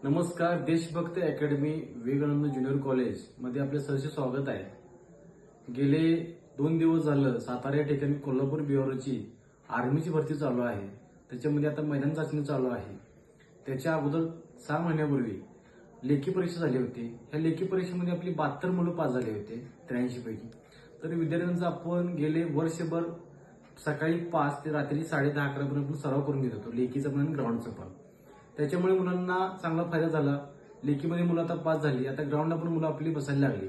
नमस्कार. देशभक्त academy Vivekananda junior college मध्ये आपले सहर्ष स्वागत आहे. गेले 2 दिवस झालं सातारा या ठिकाणी कोल्हापूर बिहारची आर्मीची भरती चालू आहे. त्याच्यामध्ये आता मैदान चाचणी चालू आहे. त्याच्या अगोदर 6 महिन्यापूर्वी लेखी परीक्षा झाली होती. ह्या लेखी परीक्षेमध्ये आपली 72 मुलं पास झाले होते 83 पैकी. तर विद्यार्थ्यांचा आपण गेले वर्षभर सकाळी 5 ते रात्री 10:30-11 पर्यंत आपण सराव करून घेत होतो, लेखीचं पण आणि ग्राउंडचं पण. त्याच्यामुळे मुलांना चांगला फायदा झाला. लेखीमध्ये मुलं आता पास झाली. आता ग्राउंडला पण मुलं आपली बसायला लागली.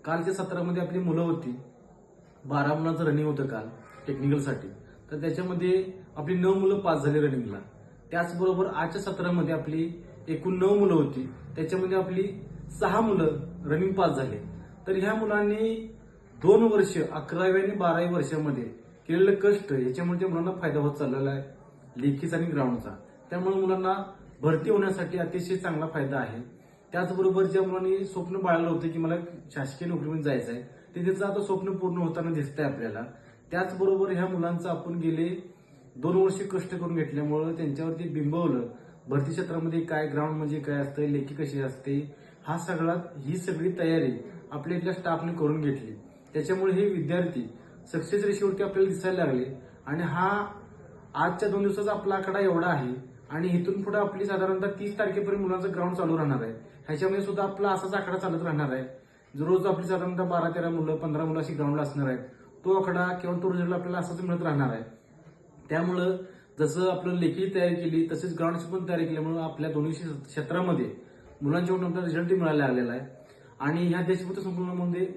कालच्या सत्रामध्ये आपली मुलं होती 12 मुलांचं रनिंग होतं काल टेक्निकलसाठी. तर त्याच्यामध्ये आपली 9 मुलं पास झाली रनिंगला. त्याचबरोबर आजच्या सत्रामध्ये आपली एकूण 9 मुलं होती. त्याच्यामध्ये आपली 6 मुलं रनिंग पास झाले. तर ह्या मुलांनी 2 वर्ष 11वी आणि 12वी वर्षामध्ये केलेलं कष्ट याच्यामुळे त्या मुलांना फायदा होत चाललेला आहे लेखीचा आणि ग्राउंडचा. त्यामुळे मुलांना भरती होण्यासाठी अतिशय चांगला फायदा आहे. त्याचबरोबर ज्या मुलांनी स्वप्न बाळगलं होतं की मला शासकीय नोकरीमध्ये जायचं आहे, ते त्याचं आता स्वप्न पूर्ण होताना दिसतंय आपल्याला. त्याचबरोबर ह्या मुलांचं आपण गेले 2 वर्ष कष्ट करून घेतल्यामुळं त्यांच्यावरती बिंबवलं भरती क्षेत्रामध्ये काय, ग्राउंड म्हणजे काय असतं, लेखी कशी असते, ही सगळी तयारी आपल्या इथल्या स्टाफने करून घेतली. त्याच्यामुळे हे विद्यार्थी सक्सेस रेशोवरती आपल्याला दिसायला लागले. आणि हा आजच्या 2 दिवसाचा आपला आकडा एवढा आहे. आणि इथून पुढे आपली साधारणतः 30 तारखेपर्यंत मुलांचं ग्राउंड चालू राहणार आहे. ह्याच्यामध्ये सुद्धा आपला असाच आकडा चालत राहणार आहे. रोज आपली साधारणतः 12-13 मुलं 15 मुलं अशी ग्राउंडला असणार आहेत. तो आकडा किंवा तो रिझल्ट आपल्याला असाच मिळत राहणार आहे. त्यामुळं जसं आपलं लेखी तयारी केली तसेच ग्राउंडची पण तयारी केल्यामुळे आपल्या दोन्ही क्षेत्रामध्ये मुलांच्याकडून आपल्याला रिझल्ट मिळायला लागलेला आहे. आणि ह्या देशभक्त संकुलामध्ये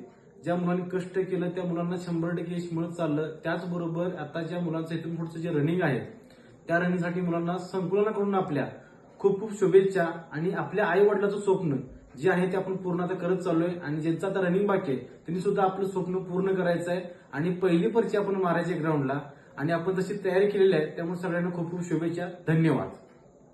ज्या मुलांनी कष्ट केलं त्या मुलांना 100% यश मिळत चाललं. त्याचबरोबर आता ज्या मुलांचं इथून पुढचं जे रनिंग आहे त्या रनिंगसाठी मुलांना संकुलाकडून आपल्या खूप खूप शुभेच्छा. आणि आपल्या आई वडिलांचं स्वप्न जे आहे ते आपण पूर्ण आता करत चाललोय. आणि ज्यांचं आता रनिंग बाकी आहे त्यांनी सुद्धा आपलं स्वप्न पूर्ण करायचं आहे. आणि पहिली पर्ची आपण मारायची ग्राउंडला आणि आपण तशी तयारी केलेली आहे. त्यामुळे सगळ्यांना खूप खूप शुभेच्छा. धन्यवाद.